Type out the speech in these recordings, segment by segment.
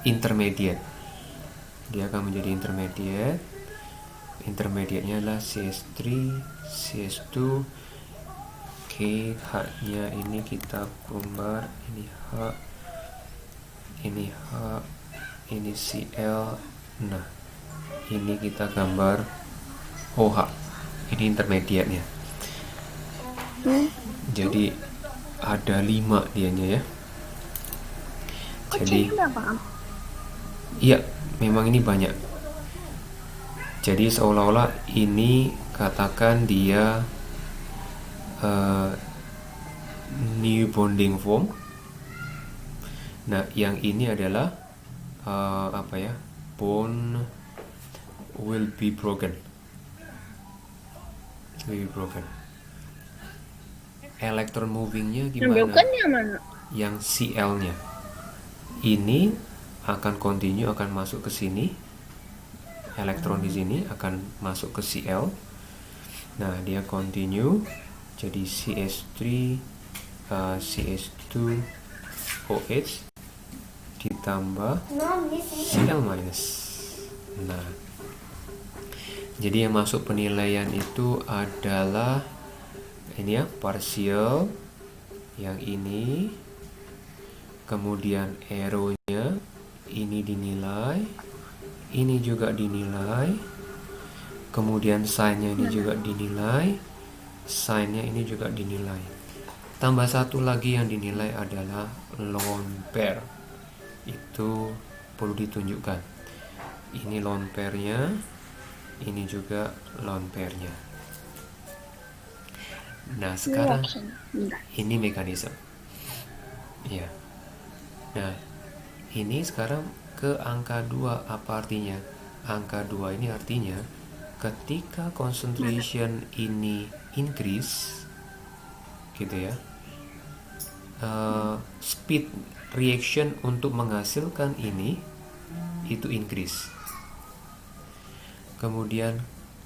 intermediate. Dia akan menjadi intermediate. Intermediate-nya adalah CS3, CS2. Oke, H-nya ini kita gambar, ini H, ini H, ini Cl. Nah, ini kita gambar OH. Ini intermediate-nya. Jadi ada 5 dianya ya. Jadi iya, memang ini banyak. Jadi seolah-olah ini katakan dia new bonding form. Nah, yang ini adalah bond will be broken. Electron movingnya gimana? Yang mana? Yang Cl-nya ini akan continue, akan masuk ke sini. Elektron di sini akan masuk ke Cl. Nah, dia continue jadi CS3, CS2, OH ditambah Cl minus. Nah, jadi yang masuk penilaian itu adalah ini ya, partial yang ini, kemudian arrow-nya ini dinilai, ini juga dinilai, kemudian sign-nya ini juga dinilai, sign-nya ini juga dinilai. Tambah satu lagi yang dinilai adalah lone pair. Itu perlu ditunjukkan. Ini lone pair-nya, ini juga lone pair-nya. Nah, sekarang ini mekanisme. Ya. Nah, ini sekarang ke angka 2 apa artinya? Angka 2 ini artinya ketika concentration ini increase gitu ya, speed reaction untuk menghasilkan ini itu increase. Kemudian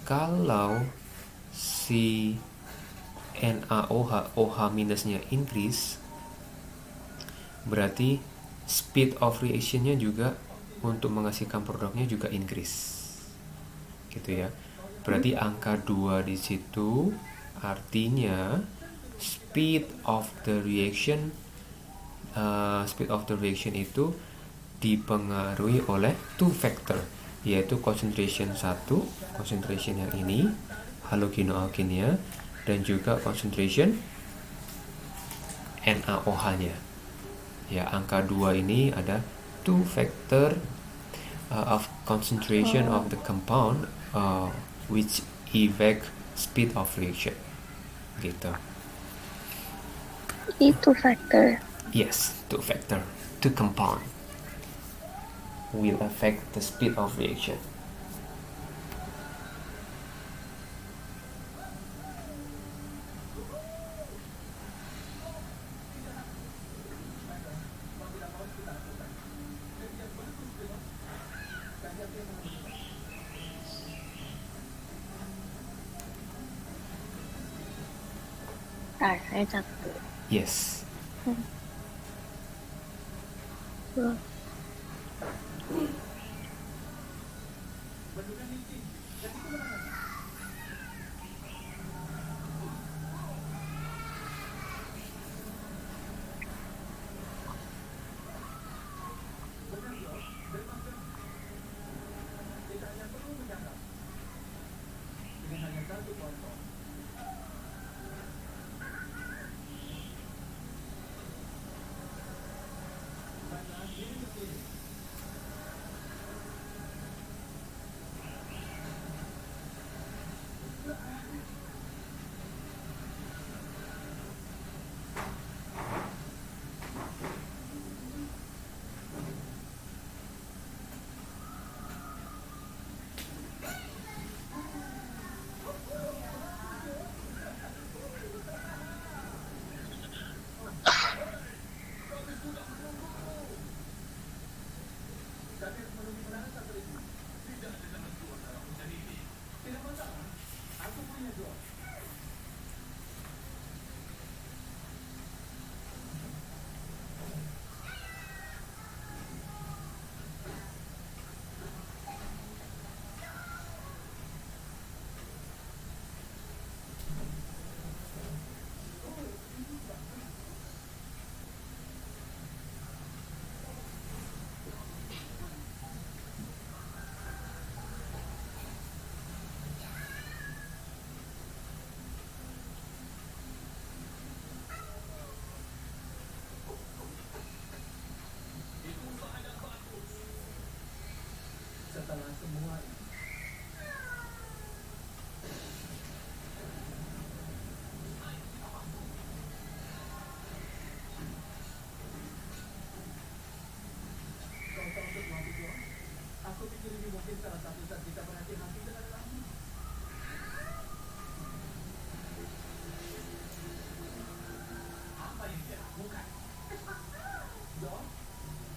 kalau si NaOH, OH minusnya increase, berarti speed of reaction-nya juga untuk menghasilkan produknya juga increase. Gitu ya. Berarti angka 2 di situ artinya speed of the reaction itu dipengaruhi oleh two factor, yaitu concentration 1, concentration yang ini halogenoalkennya, dan juga concentration NaOH-nya. Ya, angka 2 ini ada two factor of concentration of the compound which affect speed of reaction. Gitu. Itu factor. Yes, two factor, two compound will affect the speed of reaction. Saya catat. Yes.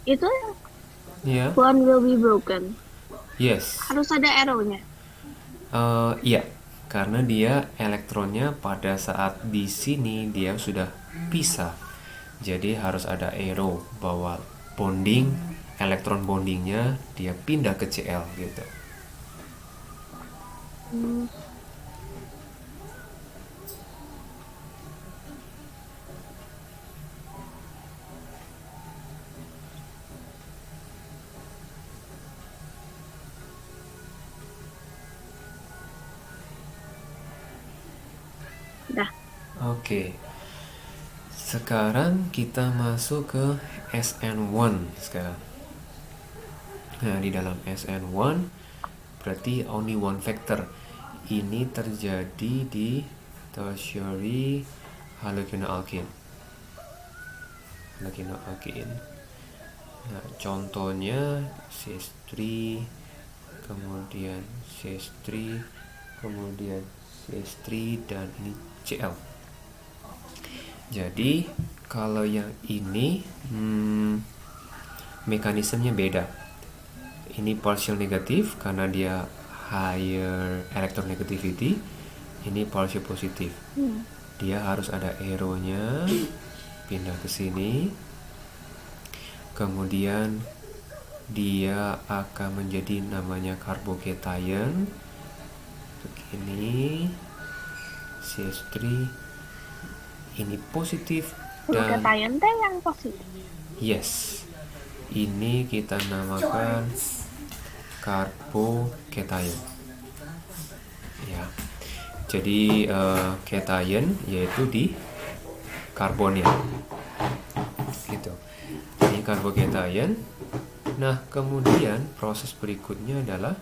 Itu Ya, one will be broken. yes. Harus ada arrow-nya. Iya, karena dia elektronnya pada saat di sini dia sudah pisah. Jadi harus ada arrow bahwa bonding, elektron bondingnya dia pindah ke Cl gitu. Hmm, Dah. Oke. Sekarang kita masuk ke SN1 sekarang. Nah, di dalam SN1 berarti only one factor. Ini terjadi di tertiary halogenoalkane. Nah, contohnya CH3, kemudian CH3, kemudian CH3 dan ini Cl. Jadi kalau yang ini mekanismenya beda. Ini partial negatif karena dia higher electronegativity. Ini partial positif. Dia harus ada arrow-nya pindah ke sini. Kemudian dia akan menjadi namanya carbocation. Begini. CH3 ini positif dan Glutathione teh yang positif. yes, ini kita namakan carbocation. Ya, jadi cation yaitu di karbonnya, gitu. Ini carbocation. Nah, kemudian proses berikutnya adalah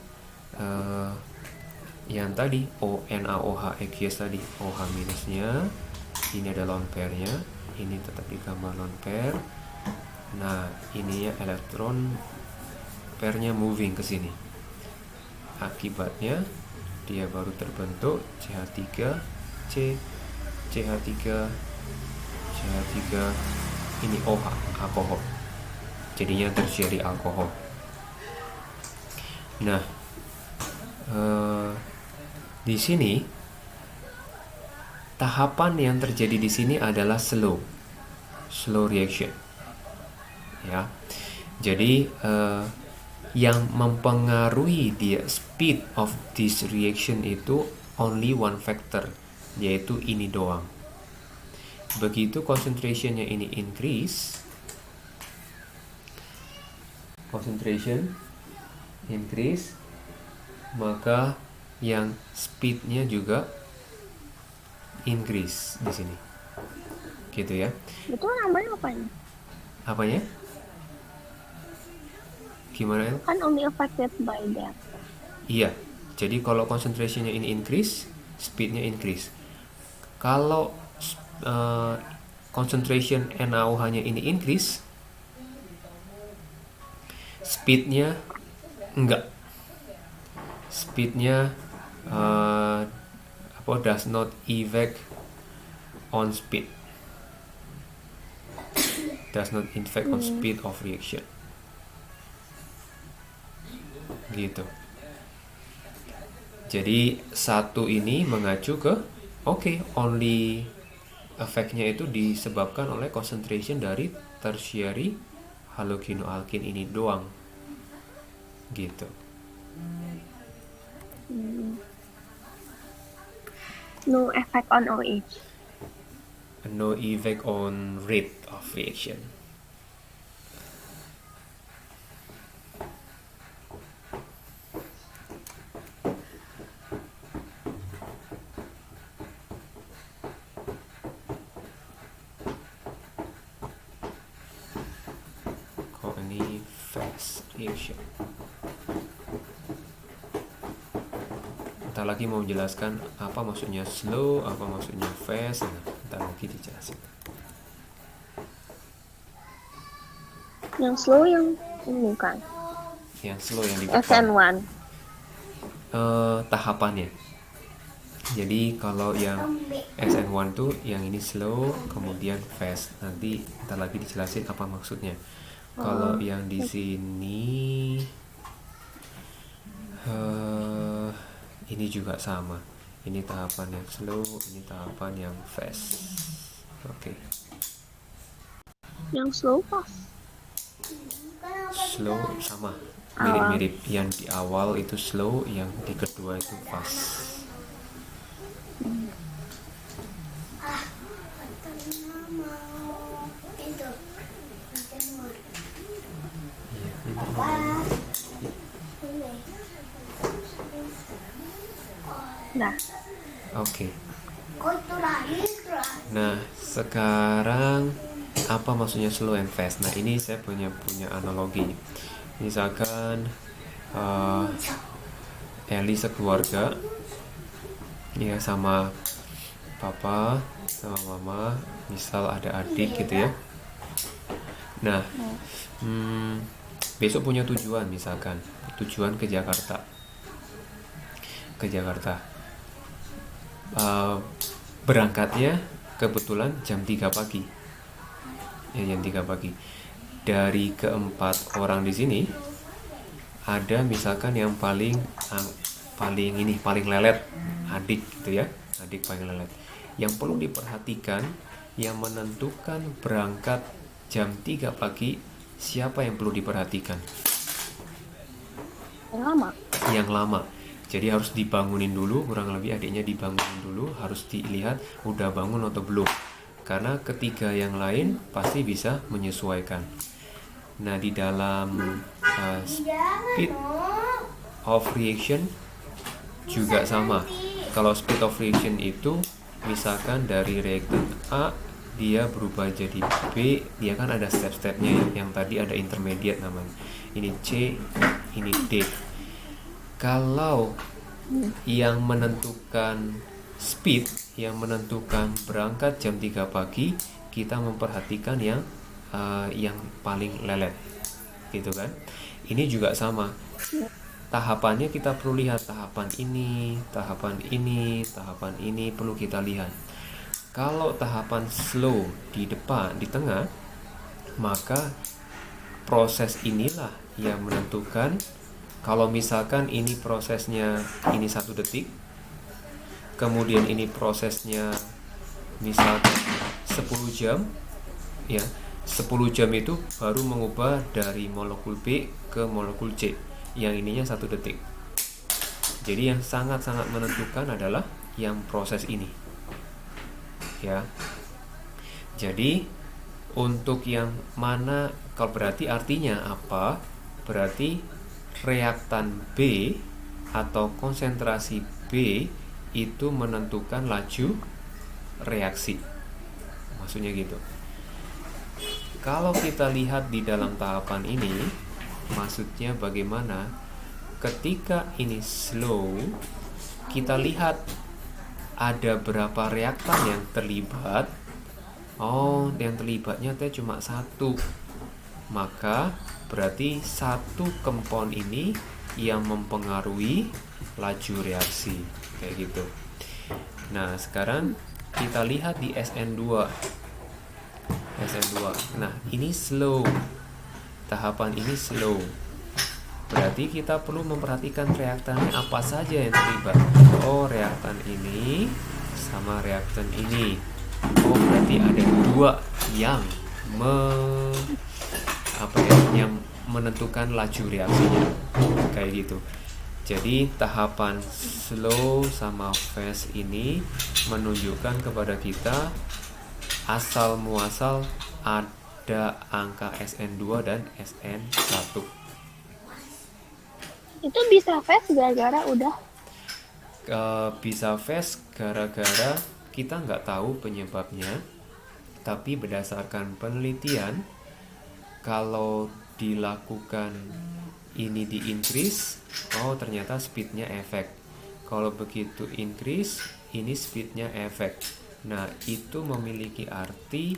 yang tadi NaOH aqueous tadi, OH minusnya. Ini ada lone pair-nya, ini tetap di gambar lone pair. Nah, ininya elektron pair-nya moving ke sini. Akibatnya dia baru terbentuk CH3, C, CH3, CH3, ini OH, alkohol. Jadinya tertiary alkohol. Nah, di sini tahapan yang terjadi di sini adalah slow reaction, ya. Jadi yang mempengaruhi dia speed of this reaction itu only one factor, yaitu ini doang. Begitu concentrationnya ini increase, maka yang speednya juga increase di sini, gitu ya. Itu namanya apa ini? Apanya? Gimana El? Kan only affected by that. Iya. Jadi kalau concentrationnya ini increase, speednya increase. Kalau concentration NaOH-nya ini increase, speednya enggak. Speednya does not effect on speed. Does not effect on speed of reaction. Gitu. Jadi satu ini mengacu ke only efeknya itu disebabkan oleh concentration dari tertiary halogenoalkane ini doang. Gitu. No effect on OH. No effect on rate of reaction. Kok ini fast reaction. Ntar lagi mau menjelaskan apa maksudnya slow, apa maksudnya fast. Nah, ntar lagi dijelasin. Yang slow yang ini kan. Yang slow yang di depan. SN1. Tahapannya. Jadi kalau yang SN1 tuh yang ini slow, kemudian fast. Nanti ntar lagi dijelasin apa maksudnya. Kalau yang di sini ini juga sama. Ini tahapan yang slow, ini tahapan yang fast. Oke. Yang slow fast. Slow sama, mirip-mirip. Yang di awal itu slow, yang di kedua itu fast. Nah, Oke. Nah, sekarang apa maksudnya slow and fast? Nah, ini saya punya analogi. Misalkan Eli sekeluarga, ya, sama papa, sama mama, misal ada adik gitu ya. Nah, besok punya tujuan, misalkan tujuan ke Jakarta. Berangkatnya kebetulan jam 3 pagi. Ya, jam 3 pagi. Dari keempat orang di sini ada misalkan yang paling lelet, adik gitu ya. Adik paling lelet. Yang perlu diperhatikan, yang menentukan berangkat jam 3 pagi, siapa yang perlu diperhatikan? Yang lama. Jadi harus dibangunin dulu, kurang lebih adiknya dibangunin dulu, harus dilihat udah bangun atau belum. Karena ketiga yang lain pasti bisa menyesuaikan. Nah, di dalam speed of reaction juga sama. Kalau speed of reaction itu misalkan dari reaktan A dia berubah jadi B, dia kan ada step-stepnya ya. Yang tadi ada intermediate namanya. Ini C, ini D. Kalau yang menentukan speed, yang menentukan berangkat jam 3 pagi, kita memperhatikan yang paling lelet, gitu kan? Ini juga sama. Tahapannya kita perlu lihat, tahapan ini perlu kita lihat. Kalau tahapan slow di depan, di tengah, maka proses inilah yang menentukan. Kalau misalkan ini prosesnya ini 1 detik, kemudian ini prosesnya misalkan 10 jam, ya, 10 jam itu baru mengubah dari molekul B ke molekul C, yang ininya 1 detik. Jadi yang sangat-sangat menentukan adalah yang proses ini, ya. Jadi untuk yang mana, kalau berarti artinya apa? Berarti reaktan B atau konsentrasi B itu menentukan laju reaksi. Maksudnya gitu. Kalau kita lihat di dalam tahapan ini, maksudnya bagaimana? Ketika ini slow, kita lihat ada berapa reaktan yang terlibat. Oh, yang terlibatnya cuma 1. Maka berarti 1 kompon ini yang mempengaruhi laju reaksi, kayak gitu. Nah, sekarang kita lihat di SN2. Nah, ini slow. Tahapan ini slow. Berarti kita perlu memperhatikan reaktannya apa saja yang terlibat. Oh, reaktan ini sama reaktan ini. Oh, berarti ada 2 yang yang menentukan laju reaksinya, kayak gitu. Jadi tahapan slow sama fast ini menunjukkan kepada kita asal muasal ada angka SN2 dan SN1. Itu bisa fast gara-gara udah Bisa fast gara-gara kita nggak tahu penyebabnya, tapi berdasarkan penelitian, kalau dilakukan ini di increase, oh ternyata speednya efek. Kalau begitu increase, ini speednya efek. Nah, itu memiliki arti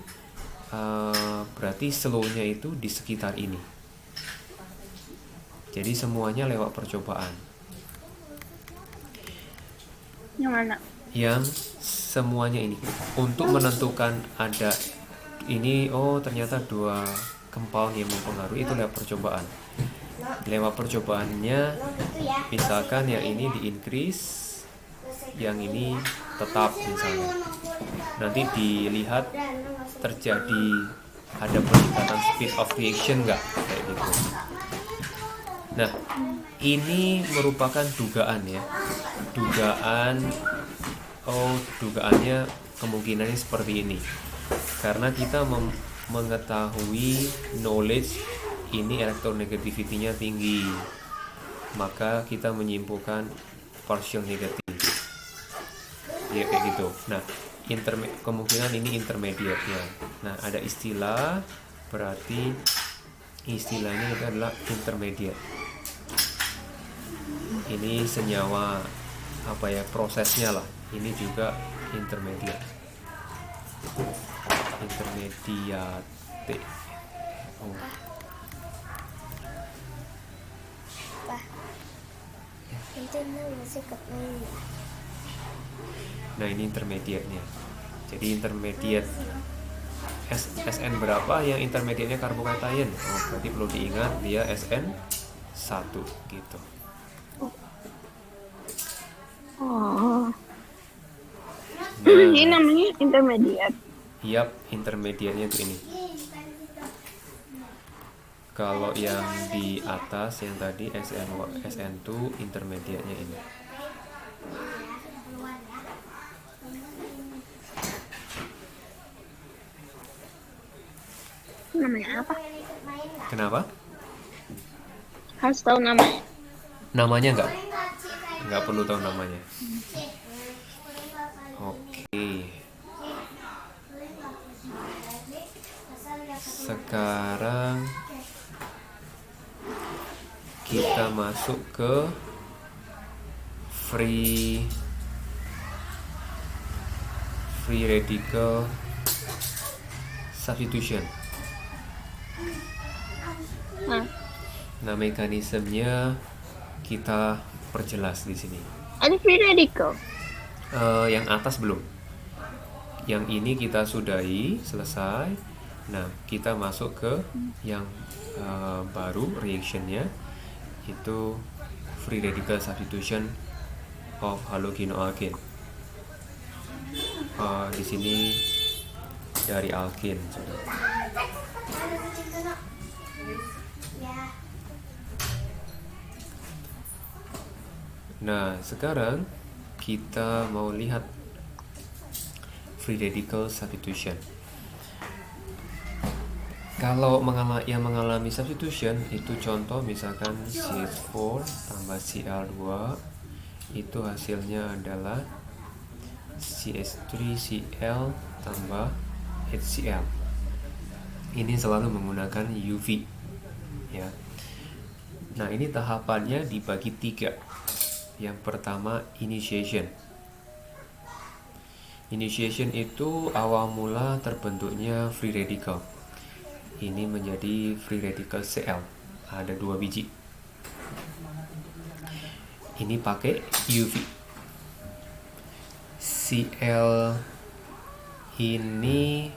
berarti slownya itu di sekitar ini. Jadi semuanya lewat percobaan. Yang mana? Yang semuanya ini untuk menentukan ada ini, oh ternyata dua compound yang mempengaruhi, itu lewat percobaan. Lewat percobaannya, misalkan yang ini di increase, yang ini tetap misalnya. Nanti dilihat terjadi ada peningkatan speed of reaction nggak, kayak gitu. Nah, ini merupakan dugaan ya. Dugaannya kemungkinannya seperti ini. Karena kita mengetahui knowledge ini elektronegativity-nya tinggi, maka kita menyimpulkan partial negatif. Ya kayak gitu. Nah, kemungkinan ini intermediate-nya. Nah, ada istilah, berarti istilahnya itu adalah intermediate. Ini senyawa prosesnya lah. Ini juga intermediate. Intermediate. Oh. Nah, ini intermediate-nya. Jadi intermediate SN berapa yang intermediate-nya karbocation? Oh, berarti perlu diingat dia SN 1 gitu. Oh. Nah, Ini namanya intermediate. Yap, intermediate-nya itu ini. Kalau yang di atas yang tadi SN2, intermediate-nya ini. Namanya apa? Kenapa? Harus tahu namanya. Namanya nggak perlu tahu namanya. Oke. Sekarang kita masuk ke free radical substitution. Nah, mekanismenya kita perjelas di sini. Ada free radical. Yang atas belum. Yang ini kita sudahi, selesai. Nah, kita masuk ke yang baru, reactionnya itu free radical substitution of halogenoalkane. Di sini dari alkane sudah. Nah, sekarang kita mau lihat free radical substitution. Kalau yang mengalami substitution itu contoh misalkan CH4 tambah Cl2, itu hasilnya adalah CH3Cl tambah HCl. Ini selalu menggunakan UV ya. Nah, ini tahapannya dibagi 3. Yang pertama initiation. Initiation itu awal mula terbentuknya free radical. Ini menjadi free radical Cl. Ada 2 biji. Ini pakai UV. Cl ini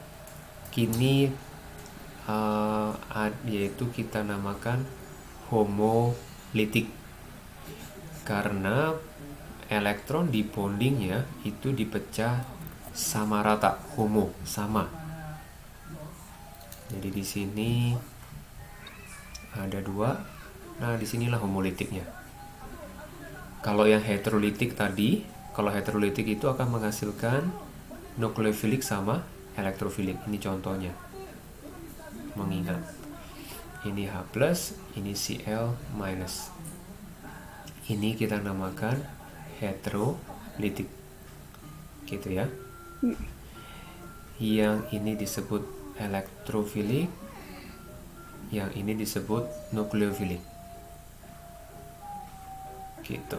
kini yaitu kita namakan homolitik, karena elektron di bondingnya itu dipecah sama rata, sama. Jadi di sini ada 2. Nah, disinilah homolitiknya. Kalau yang heterolitik tadi, kalau heterolitik itu akan menghasilkan nukleofilik sama elektrofilik. Ini contohnya. Mengingat ini H+, ini Cl-. Ini kita namakan heterolitik. Gitu ya. Yang ini disebut elektrofilik, yang ini disebut nukleofilik. Gitu.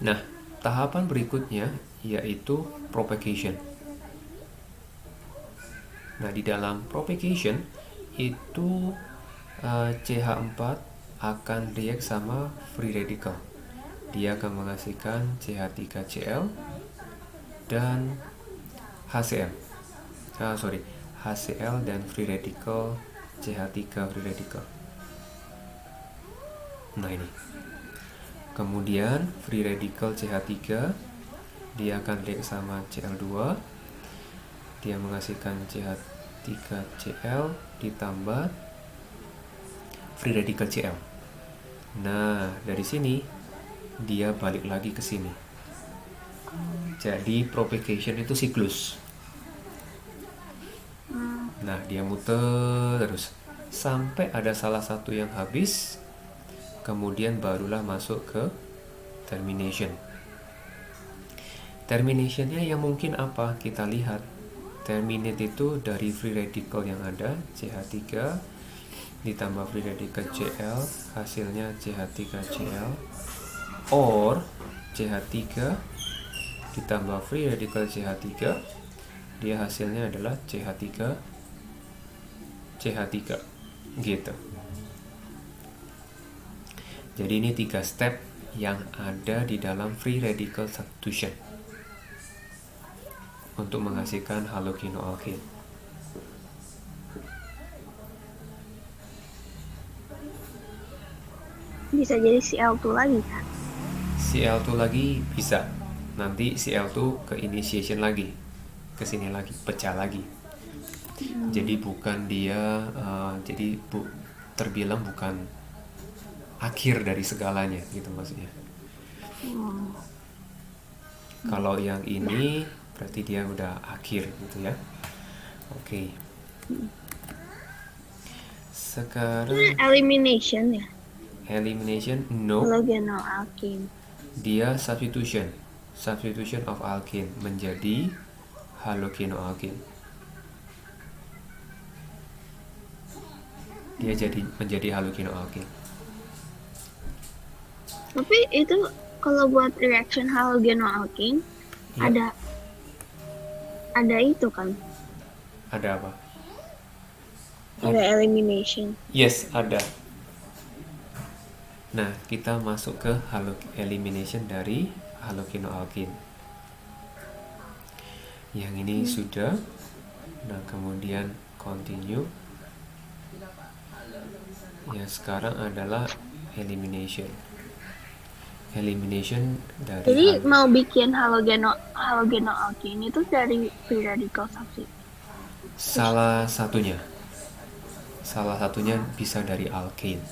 Nah, tahapan berikutnya yaitu propagation. Nah, di dalam propagation itu CH4 akan react sama free radical. Dia akan menghasilkan CH3Cl dan HCl. HCl dan free radical CH3 free radical. Nah, ini. Kemudian free radical CH3 dia akan react sama Cl2. Dia menghasilkan CH3Cl ditambah free radical Cl. Nah, dari sini dia balik lagi ke sini. Jadi propagation itu siklus. Nah, dia muter terus sampai ada salah satu yang habis, kemudian barulah masuk ke termination. Terminationnya yang mungkin apa? Kita lihat. Terminate itu dari free radical yang ada, CH3 ditambah free radical Cl, hasilnya CH3Cl, or CH3 ditambah free radical CH3, dia hasilnya adalah CH3 gitu. Jadi ini 3 step yang ada di dalam free radical substitution untuk menghasilkan halogenoalkane. Bisa jadi Cl2 lagi kan? Cl2 lagi bisa. Nanti Cl2 ke initiation lagi, ke sini lagi, pecah lagi. Jadi bukan dia, terbilang bukan akhir dari segalanya gitu maksudnya. Kalau yang ini berarti dia udah akhir gitu ya. Oke. Sekarang Elimination ya? elimination, no. Halogenoalkane. Dia substitution of alkane menjadi halogenoalkane. Dia menjadi halogenoalkane. Tapi itu kalau buat reaction halogenoalkane Ya. ada itu kan? Ada apa? Ada elimination. Yes, ada. Nah, kita masuk ke elimination dari halogenoalkane. Yang ini sudah. Nah, kemudian continue. Yang sekarang adalah elimination. Elimination dari Jadi mau bikin halogenoalkane itu dari free radical substitution. salah satunya bisa dari alkane.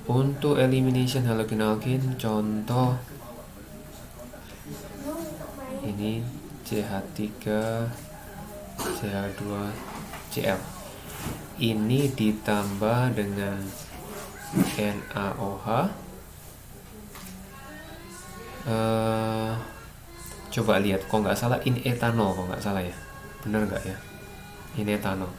Untuk elimination halogenoalkane, contoh ini CH3 CH2Cl. Ini ditambah dengan NaOH. Coba lihat, kok nggak salah ini etanol, kok nggak salah ya, bener nggak ya? Ini etanol.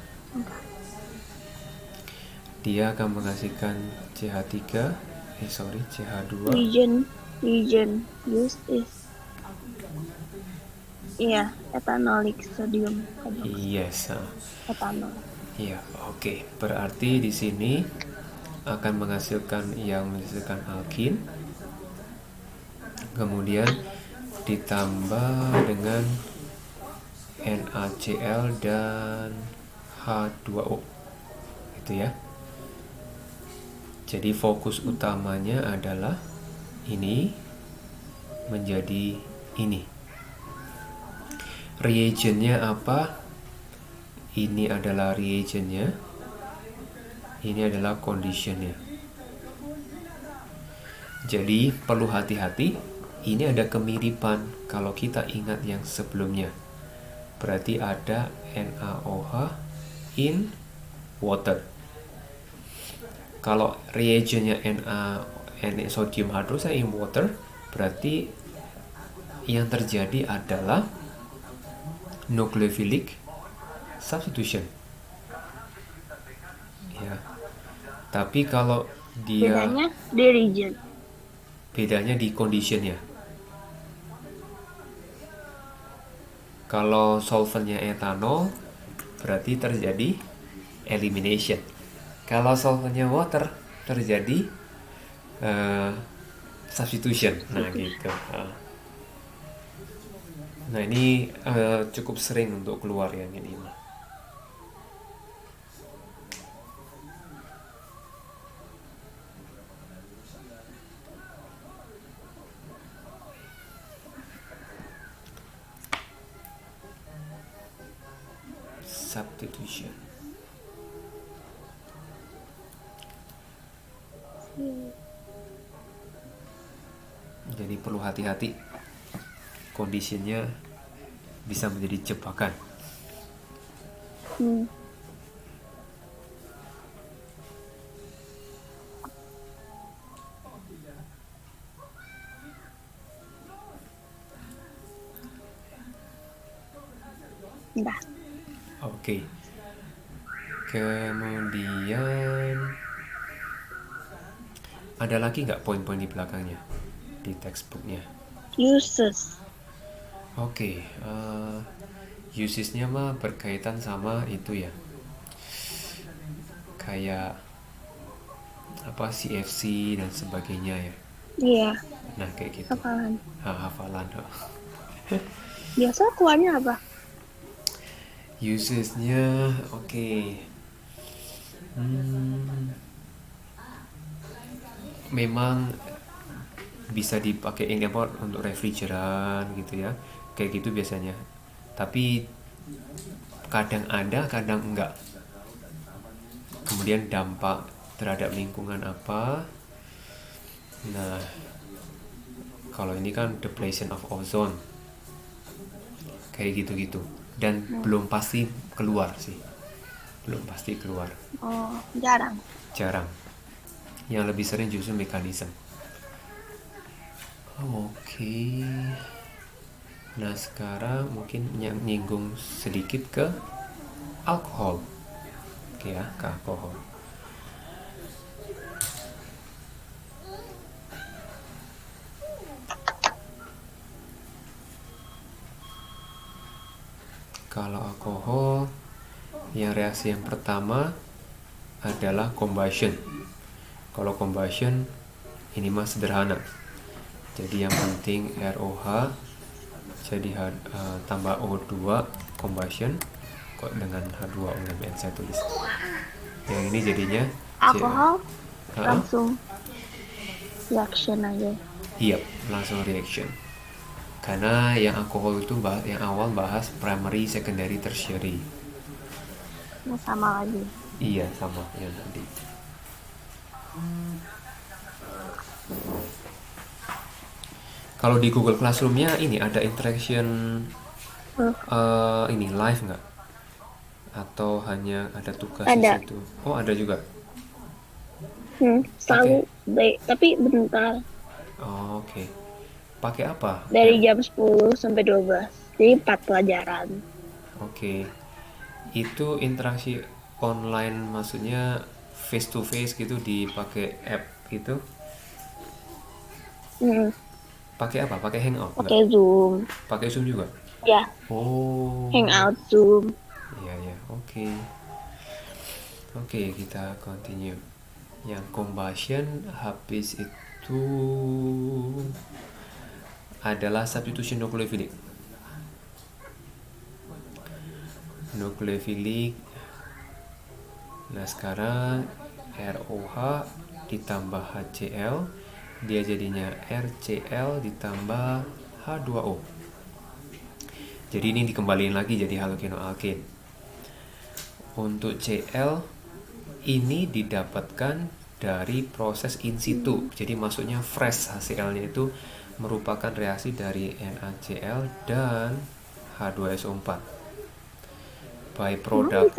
Dia akan menghasilkan CH2. Reagent used is ethanolic sodium. Yes. Etanol. Iya, oke. Berarti di sini akan menghasilkan alkin, kemudian ditambah dengan NaCl dan H2O, gitu ya. Jadi fokus utamanya adalah ini menjadi ini. Reagentnya apa? Ini adalah reagentnya. Ini adalah conditionnya. Jadi perlu hati-hati. Ini ada kemiripan kalau kita ingat yang sebelumnya. Berarti ada NaOH in water. Kalau reagentnya sodium hydroxide in water, berarti yang terjadi adalah nucleophilic substitution. Ya. Tapi kalau Dia di region. bedanya di conditionnya. Kalau solventnya etanol, berarti terjadi elimination. Kalau solventnya water, terjadi eh, substitution. Nah gitu. Nah ini cukup sering untuk keluar yang ini. Substitution. Jadi perlu hati-hati. Kondisinya bisa menjadi jebakan. Dah. Oke. Kemudian ada lagi nggak poin-poin di belakangnya di textbooknya? Uses. Oke, usesnya mah berkaitan sama itu ya, kayak apa CFC dan sebagainya ya. Iya, Nah kayak gitu. hafalan. Hafalan. Biasa keluarnya apa? Usesnya oke. Memang bisa dipakai apa untuk refrigeran gitu ya, kayak gitu biasanya. Tapi kadang ada, kadang enggak. Kemudian dampak terhadap lingkungan apa? Nah, kalau ini kan depletion of ozone, kayak gitu-gitu. Dan belum pasti keluar sih, belum pasti keluar. Oh, jarang. Jarang. Yang lebih sering justru mekanisme. Oke. Nah sekarang mungkin nyinggung sedikit ke alkohol. Oke ya, ke alkohol. Kalau alkohol, yang reaksi yang pertama adalah combustion. Kalau combustion ini mah sederhana. Jadi yang penting ROH jadi tambah O2 combustion kok dengan H2O yang saya tulis. Yang ini jadinya Alkohol langsung reaction aja. Iya, langsung reaction. Karena yang alkohol itu yang awal bahas primary, secondary, tertiary. Nah, sama lagi. Iya, sama yang tadi. Kalau di Google Classroom-nya ini ada interaction ini live nggak? Atau hanya ada tugas di situ? Oh, ada juga. Selalu tapi bentar. Oh, oke. Pakai apa? Dari jam 10 sampai 12. Jadi 4 pelajaran. Oke. Itu interaksi online maksudnya face to face gitu dipakai app gitu? Pakai apa? Pakai Hangout? Pakai Zoom. Pakai Zoom juga? Ya. Oh. Hangout Zoom. Iya, oke. Oke, kita continue. Yang combustion habis itu adalah substitution nucleophilic. Nah sekarang ROH ditambah HCl, dia jadinya RCl ditambah H2O. Jadi ini dikembaliin lagi jadi halogenoalkin. Untuk Cl ini didapatkan dari proses in situ. Jadi maksudnya fresh, HCl-nya itu merupakan reaksi dari NaCl dan H2SO4. By product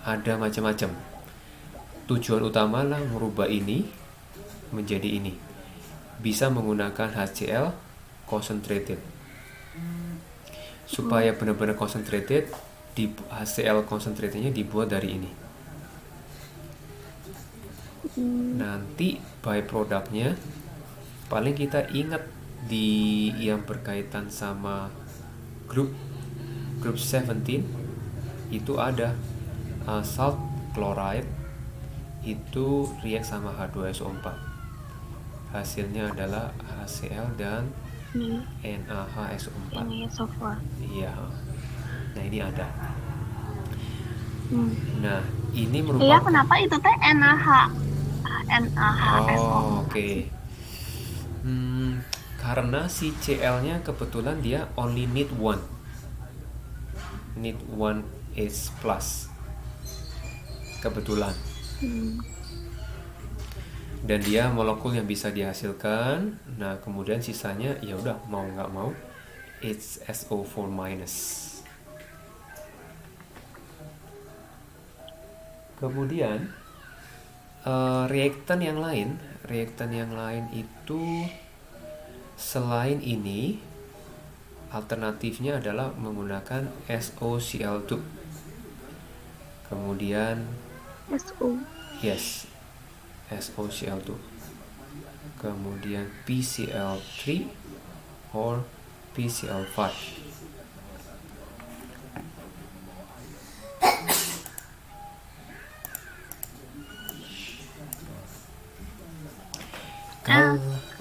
ada macam-macam. Tujuan utama lah merubah ini menjadi ini. Bisa menggunakan HCl concentrated. Supaya benar-benar concentrated, HCl concentratednya dibuat dari ini. Nanti byproduct-nya paling kita ingat di yang berkaitan sama group 17 itu ada salt chloride itu react sama H2SO4. Hasilnya adalah HCl dan NaHSO4. Ini so far. Iya. Nah, ini ada. Hmm. Nah, ini Iya, merupakan kenapa itu teh NaHSO4? Oke. Karena si Cl-nya kebetulan dia only need one H plus kebetulan, dan dia molekul yang bisa dihasilkan. Nah, kemudian sisanya ya udah mau nggak mau HSO4 minus. Kemudian reaktan yang lain itu selain ini alternatifnya adalah menggunakan SOCl2. Kemudian SO. yes, SOCl2. Kemudian PCl3 or PCl5.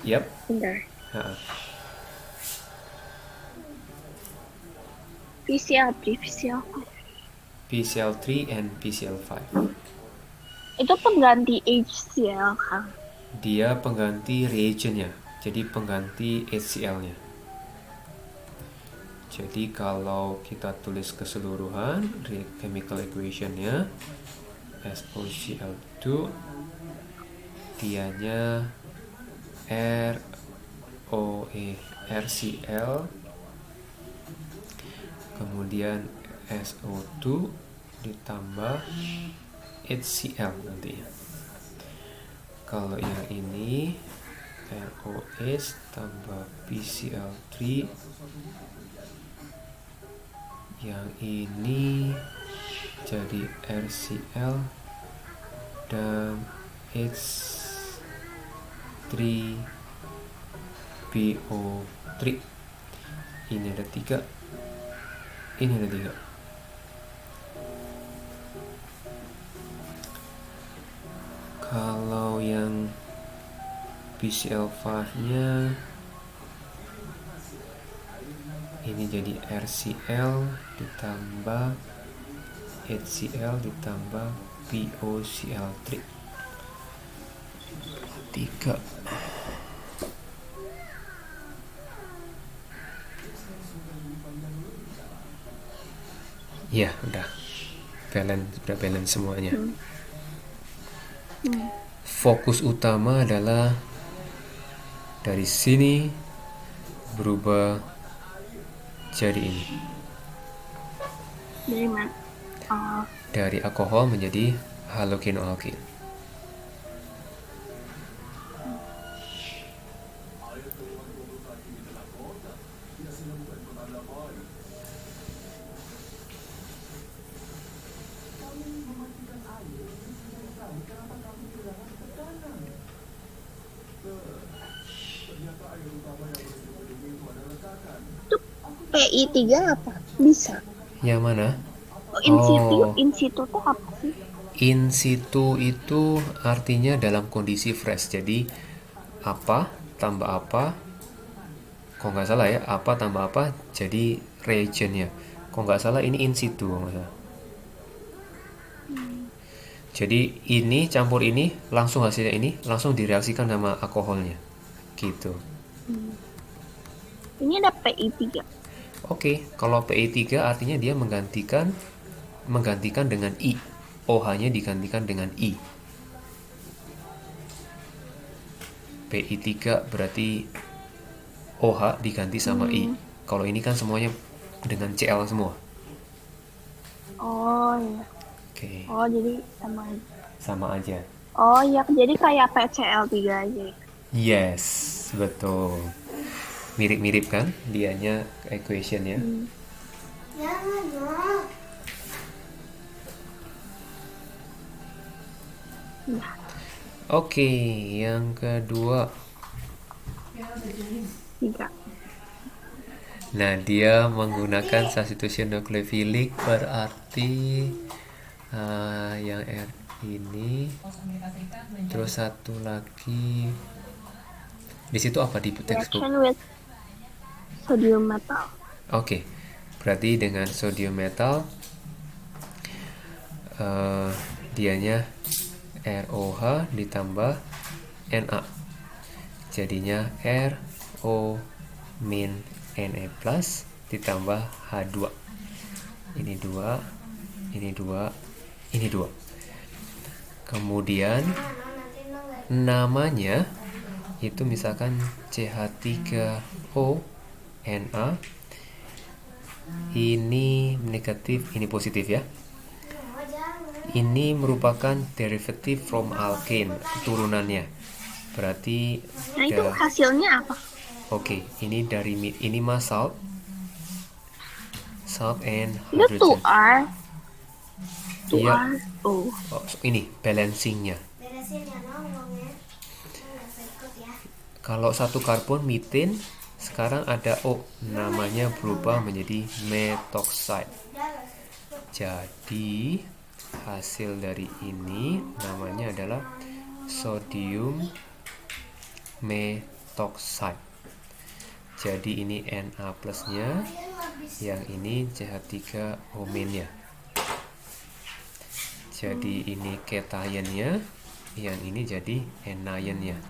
Yep. Bentar. Ha. PCl3 and PCl5. Itu pengganti HCl kan? Dia pengganti reagentnya, jadi pengganti HCl-nya. Jadi kalau kita tulis keseluruhan chemical equation-nya SOCl2 dianya RCl, kemudian SO2 ditambah HCl nantinya. Kalau yang ini ROH tambah PCl3, yang ini jadi RCl dan H3BO3. Ini ada 3, ini ada 3. Kalau yang PCl5-nya ini jadi RCl ditambah HCl ditambah POCl3. 3. Ya, udah balance semuanya. Fokus utama adalah dari sini berubah jadi ini. Dari mana? Dari alkohol menjadi halogenoalkin. PI3 apa? Bisa. Yang mana? In situ tuh apa sih? In situ itu artinya dalam kondisi fresh. Jadi apa tambah apa, kok nggak salah ya, apa tambah apa jadi reagentnya. Kok nggak salah ini in situ kok nggak salah. Jadi ini campur ini langsung hasilnya ini langsung direaksikan sama alkoholnya, gitu. Ini ada PI3. Oke, kalau PI3 artinya dia menggantikan dengan I. OH-nya digantikan dengan I. PI3 berarti OH diganti sama I. Kalau ini kan semuanya dengan Cl semua. Oh iya. Oke. Oh jadi sama aja. Sama aja. Oh iya, jadi kayak PCl3 aja. Yes, betul. Mirip-mirip kan dianya equation-nya. Oke, yang kedua. 3. Nah, dia menggunakan substitution nucleophilic berarti yang R ini, terus satu lagi di situ apa di textbook? Reaction with sodium metal. Oke, berarti dengan sodium metal dianya ROH ditambah Na, jadinya RO min Na plus ditambah H2. Ini 2, ini 2, ini 2. Kemudian namanya itu misalkan CH3O Na, ini negatif, ini positif ya. Ini merupakan derivative from alkane, turunannya. Berarti Nah, itu hasilnya apa? Oke, ini dari ini mas salt and Itu hydrogen. 2R. Iya. 2R. Oh. Ini balancingnya. Kalau satu karbon methane, sekarang ada O, namanya berubah menjadi methoxide. Jadi hasil dari ini namanya adalah sodium methoxide. Jadi ini Na plusnya, yang ini CH3O minnya. Jadi ini ketionnya, yang ini jadi anion-nya.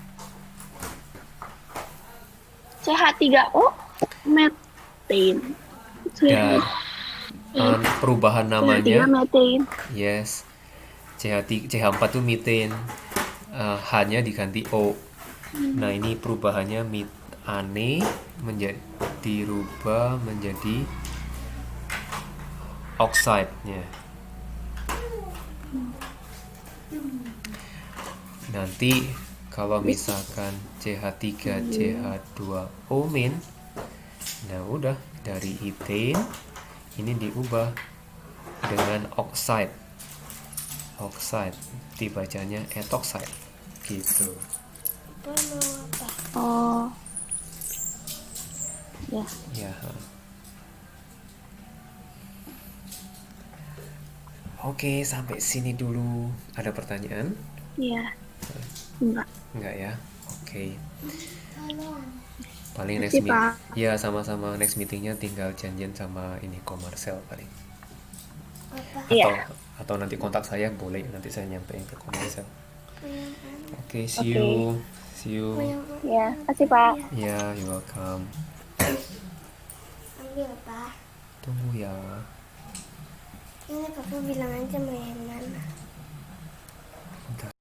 CH3O methane. Dan perubahan CH3 namanya, methane. yes, CH4 itu methane, H-nya diganti O. Nah, ini perubahannya ane menjadi dirubah menjadi oxide-nya. Nanti kalau misalkan CH3 CH2O min, nah udah dari ethane ini diubah dengan oxide, dibacanya ethoxide gitu. Oh. Ya. Ya. Oke, sampai sini dulu. Ada pertanyaan? Iya. Enggak. Enggak ya? Oke. Paling next Makasih, meeting. Pak. Ya, sama-sama, next meetingnya tinggal janjian sama ini komersial paling. Iya. Atau nanti kontak saya boleh, nanti saya nyampein ke komersial. Oke, see Oke. you. See you. Ya, kasih Pak. Ya, you're welcome. Ambil Pak. Tunggu ya. Ini Papa bilang aja mau yang mana.